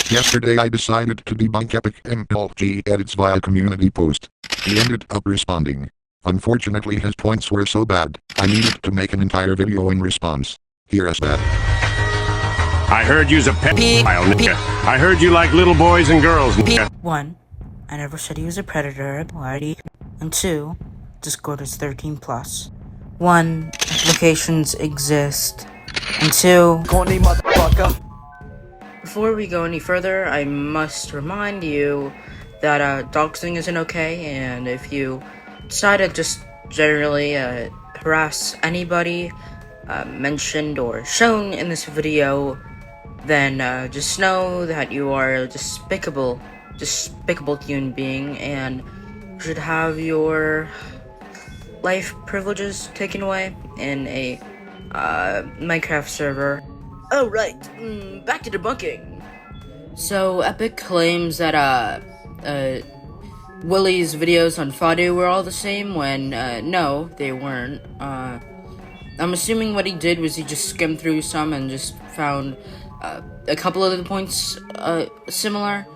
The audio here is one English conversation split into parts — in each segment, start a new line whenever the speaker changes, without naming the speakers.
Yesterday I decided to debunk EpicLMB edits via community post. He ended up responding. Unfortunately his points were so bad, I needed to make an entire video in response. Here is that.
I heard you's a pedophile, nigga. I heard you like little boys and girls, nigga.
1. I never said he was a predator, party. And 2. Discord is 13+. 1. Applications exist. And 2.
Corny motherfucker.
Before we go any further, I must remind you that doxing isn't okay, and if you decide to just generally harass anybody mentioned or shown in this video, then just know that you are a despicable human being and should have your life privileges taken away in a Minecraft server. Oh right, back to debunking. So Epic claims that Willie's videos on Fadu were all the same when no, they weren't. I'm assuming what he did was he just skimmed through some and just found a couple of the points similar.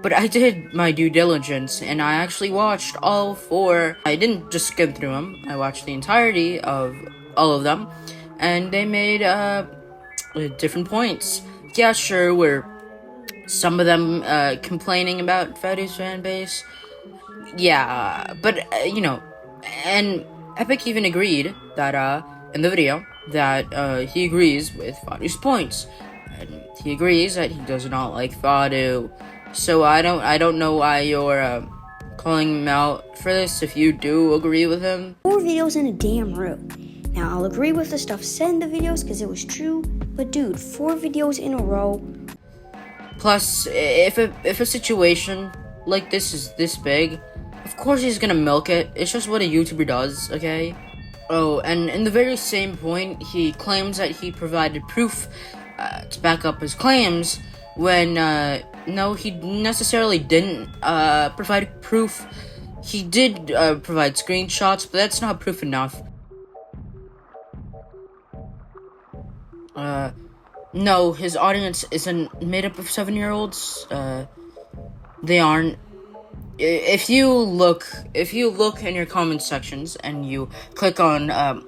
But I did my due diligence and I actually watched all 4. I didn't just skim through them. I watched the entirety of all of them, and they made different points. Yeah, sure, were some of them complaining about Fadu's fan base. Yeah, but you know, and Epic even agreed that in the video that he agrees with Fadu's points, and he agrees that he does not like Fadu. So I don't know why you're calling him out for this if you do agree with him.
4 videos in a damn row. Now I'll agree with the stuff said in the videos because it was true, but dude, 4 videos in a row.
Plus, if a situation like this is this big, of course he's gonna milk it. It's just what a YouTuber does, okay? Oh, and in the very same point, he claims that he provided proof to back up his claims when, no, he necessarily didn't provide proof. He did provide screenshots, but that's not proof enough. No, his audience isn't made up of 7-year-olds. They aren't. If you look in your comment sections and you click on a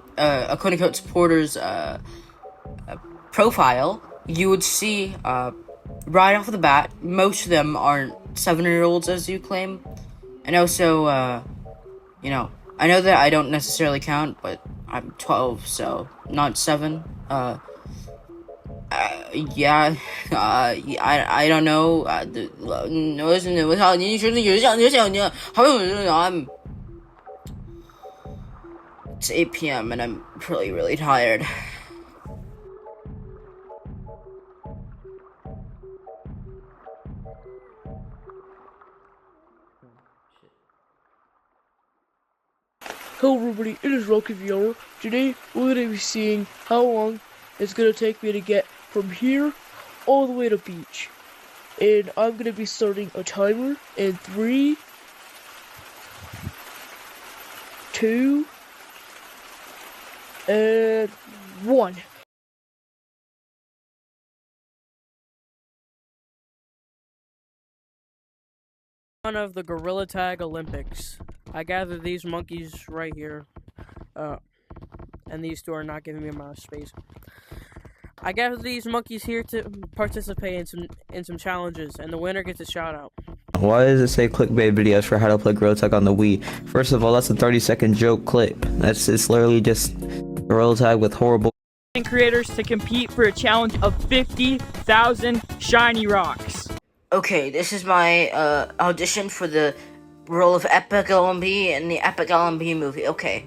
quote-unquote supporter's profile, you would see right off the bat, most of them aren't 7-year-olds as you claim. And also, you know, I know that I don't necessarily count, but I'm 12, so not 7. Yeah, I don't know. It's 8 p.m. and I'm really tired.
Hello everybody, it is Rocky VR. Today we're going to be seeing how long it's going to take me to get from here all the way to beach. And I'm going to be starting a timer in 3, 2, and 1. One of the Gorilla Tag Olympics. I gathered these monkeys right here, and these 2 are not giving me a amount of space. I gathered these monkeys here to participate in some challenges, and the winner gets a shout out.
Why does it say clickbait videos for how to play Gorilla Tag on the Wii? First of all, that's a 30-second joke clip. It's literally just Gorilla Tag with horrible
creators to compete for a challenge of 50,000 shiny rocks.
Okay, this is my audition for the role of EpicLMB in the EpicLMB movie. Okay.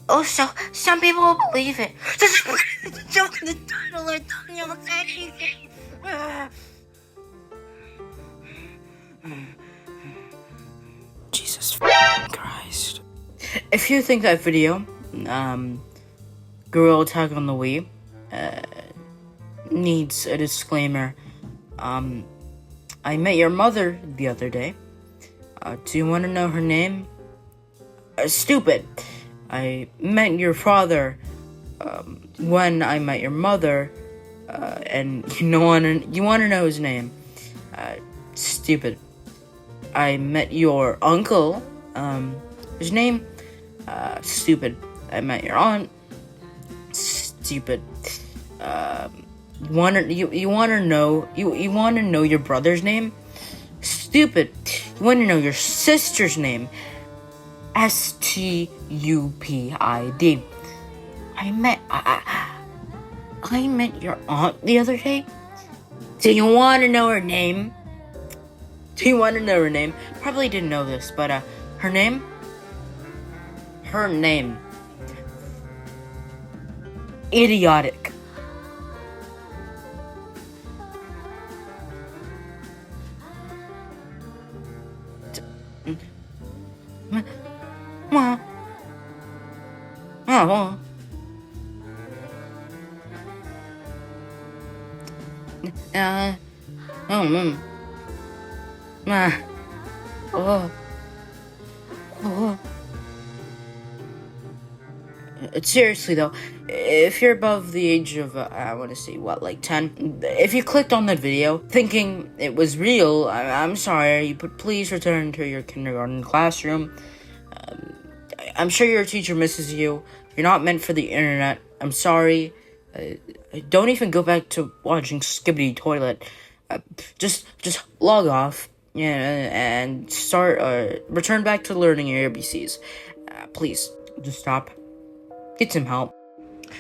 Oh, so some people will believe it. This is the joke in the title. I don't know what's anything. Jesus Christ. If you think that video, Gorilla Tag on the Wii, needs a disclaimer, I met your mother the other day. Do you want to know her name? Stupid. I met your father when I met your mother, and you want to know his name. Stupid. I met your uncle. His name? Stupid. I met your aunt. Stupid. You wanna know your brother's name? Stupid. You wanna know your sister's name? STUPID. I met your aunt the other day. Do you wanna know her name? Probably didn't know this, but her name? Idiotic. Seriously though, if you're above the age of, I want to say, like 10, if you clicked on that video thinking it was real, I'm sorry, but please return to your kindergarten classroom. I'm sure your teacher misses you. You're not meant for the internet. I'm sorry. Don't even go back to watching Skibbity Toilet. Just log off, and return back to learning your ABCs. Please, just stop. Get some help.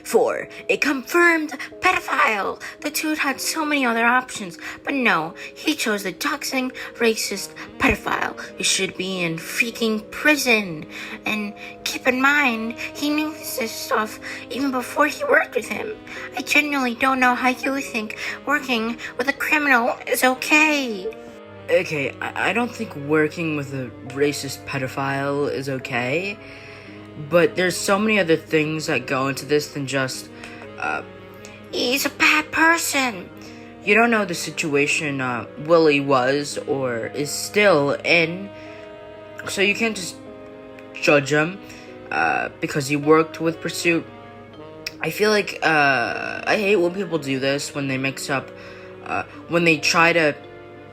4. A confirmed pedophile. The dude had so many other options, but no, he chose the doxing, racist pedophile who should be in freaking prison. And keep in mind, he knew this stuff even before he worked with him. I genuinely don't know how you think working with a criminal is okay. Okay, I don't think working with a racist pedophile is okay. But there's so many other things that go into this than just, he's a bad person. You don't know the situation Willie was or is still in, so you can't just judge him because he worked with Pursuit. I feel like I hate when people do this, when they try to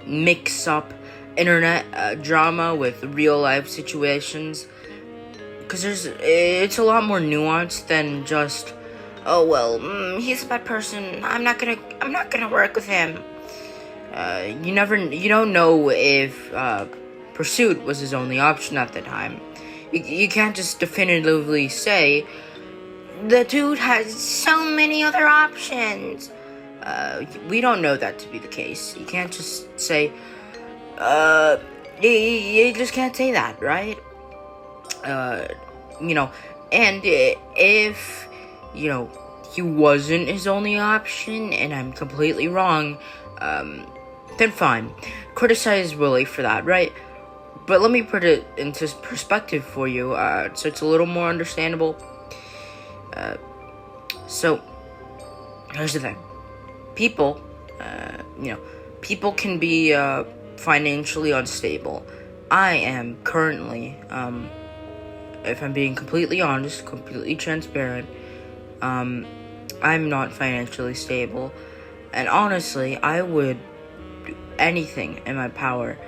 mix up internet drama with real life situations. Because it's a lot more nuanced than just, oh well, he's a bad person. I'm not gonna work with him. You don't know if Pursuit was his only option at the time. You can't just definitively say the dude has so many other options. We don't know that to be the case. You can't just say, you just can't say that, right? And if, he wasn't his only option, and I'm completely wrong, then fine. Criticize Willie for that, right? But let me put it into perspective for you, so it's a little more understandable. So, here's the thing. People can be, financially unstable. I am currently, if I'm being completely honest, completely transparent, I'm not financially stable. And honestly, I would do anything in my power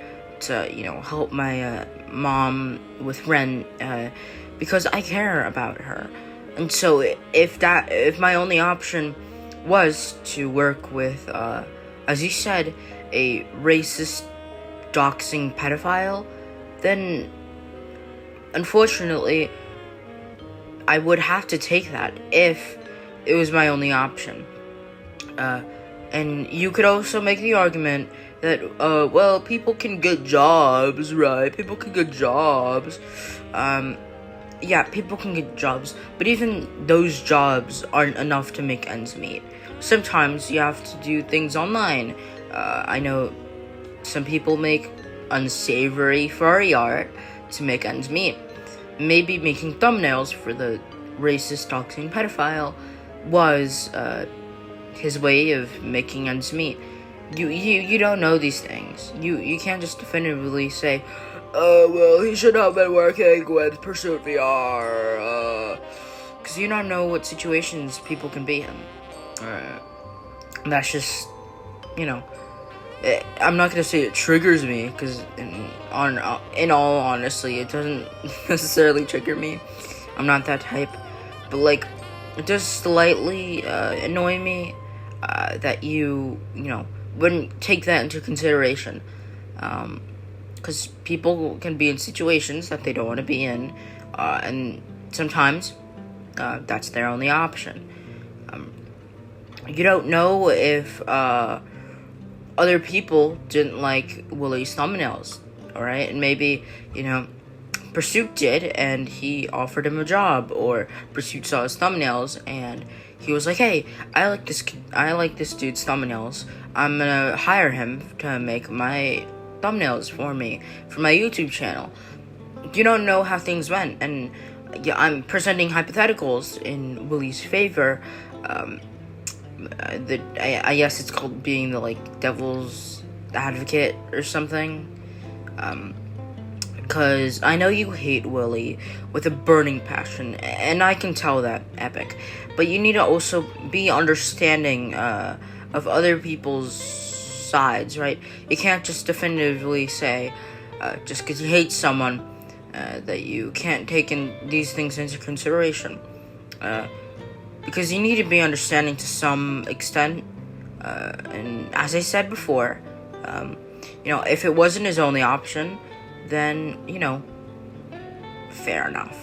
to, help my mom with rent, because I care about her. And so if my only option was to work with, as you said, a racist, doxing pedophile, then unfortunately, I would have to take that if it was my only option. And you could also make the argument that, well, people can get jobs, right? People can get jobs. Yeah, people can get jobs, but even those jobs aren't enough to make ends meet. Sometimes you have to do things online. I know some people make unsavory furry art to make ends meet. Maybe making thumbnails for the racist, doxing pedophile was his way of making ends meet. You don't know these things. You can't just definitively say, well, he should have been working with Pursuit VR, because you don't know what situations people can be in. That's just, I'm not gonna say it triggers me, because in all honesty, it doesn't necessarily trigger me. I'm not that type, but like, it does slightly annoy me that you wouldn't take that into consideration, because people can be in situations that they don't want to be in, and sometimes that's their only option. You don't know if other people didn't like Willie's thumbnails, alright? And maybe, Pursuit did, and he offered him a job, or Pursuit saw his thumbnails, and he was like, hey, I like this dude's thumbnails. I'm gonna hire him to make my thumbnails for me, for my YouTube channel. You don't know how things went, and yeah, I'm presenting hypotheticals in Willie's favor. I guess it's called being the devil's advocate or something, because I know you hate Willie with a burning passion, and I can tell that, Epic, but you need to also be understanding of other people's sides, right? You can't just definitively say just because you hate someone that you can't take these things into consideration, because you need to be understanding to some extent, and as I said before, if it wasn't his only option, then, fair enough,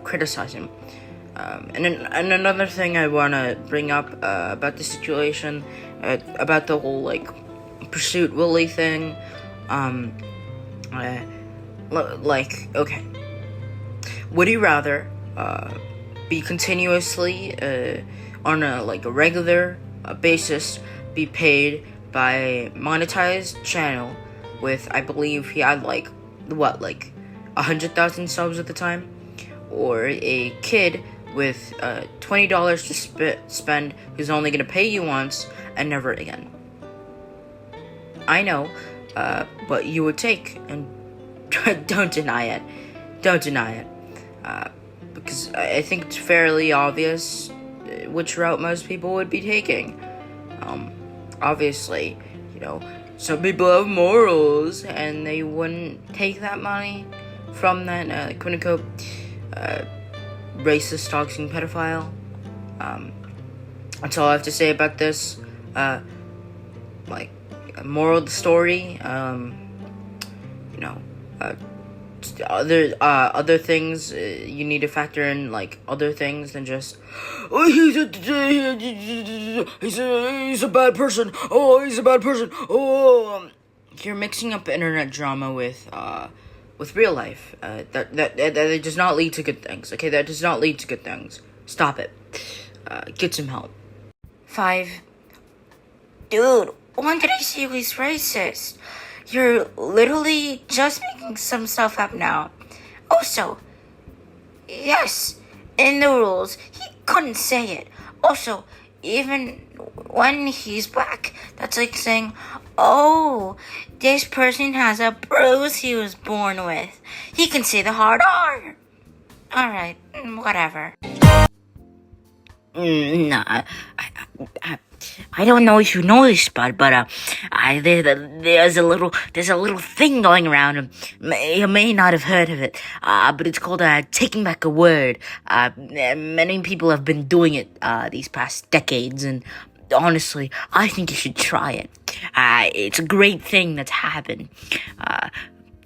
criticize him. And another thing I want to bring up about the situation, about the whole, Pursuit Willie thing, okay, would you rather, be continuously on a regular basis be paid by monetized channel with, I believe he had 100,000 subs at the time, or a kid with $20 to spend who's only gonna pay you once and never again? I know what you would take, and don't deny it, because I think it's fairly obvious which route most people would be taking. Obviously, some people have morals, and they wouldn't take that money from that quote-unquote racist, toxic pedophile. That's all I have to say about this. Moral of the story, other things you need to factor in, other things than just, oh, he's a bad person. Oh, he's a bad person. Oh, you're mixing up internet drama with real life. That does not lead to good things. Okay, that does not lead to good things. Stop it. Get some help.
5. Dude, when did I say he was racist? You're literally just making some stuff up now. Also, yes, in the rules, he couldn't say it. Also, even when he's black, that's like saying, oh, this person has a bruise he was born with. He can say the hard R. Alright, whatever.
Nah, I don't know if you know this, bud, but there's a little thing going around. You may not have heard of it, but it's called taking back a word. Many people have been doing it these past decades, and honestly, I think you should try it. It's a great thing that's happened.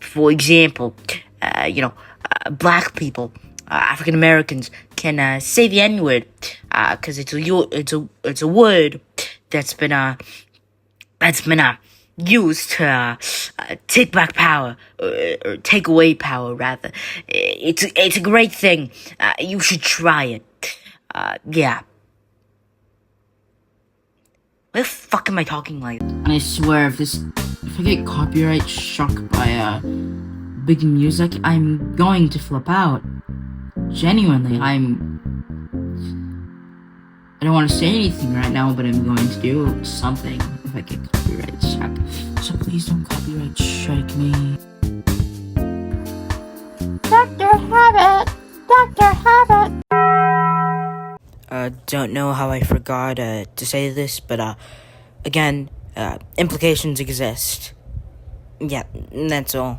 For example, black people, African Americans can say the N-word, because it's a word that's been used to take back power, or take away power rather. It's a great thing. You should try it. Yeah. Why the fuck am I talking like that? And I swear, if I get copyright struck by big music, I'm going to flip out. Genuinely, I don't want to say anything right now, but I'm going to do something if I get copyright struck. So please don't copyright strike me.
Dr. Habit! Dr. Habit!
Don't know how I forgot to say this, but again, implications exist. Yeah, that's all.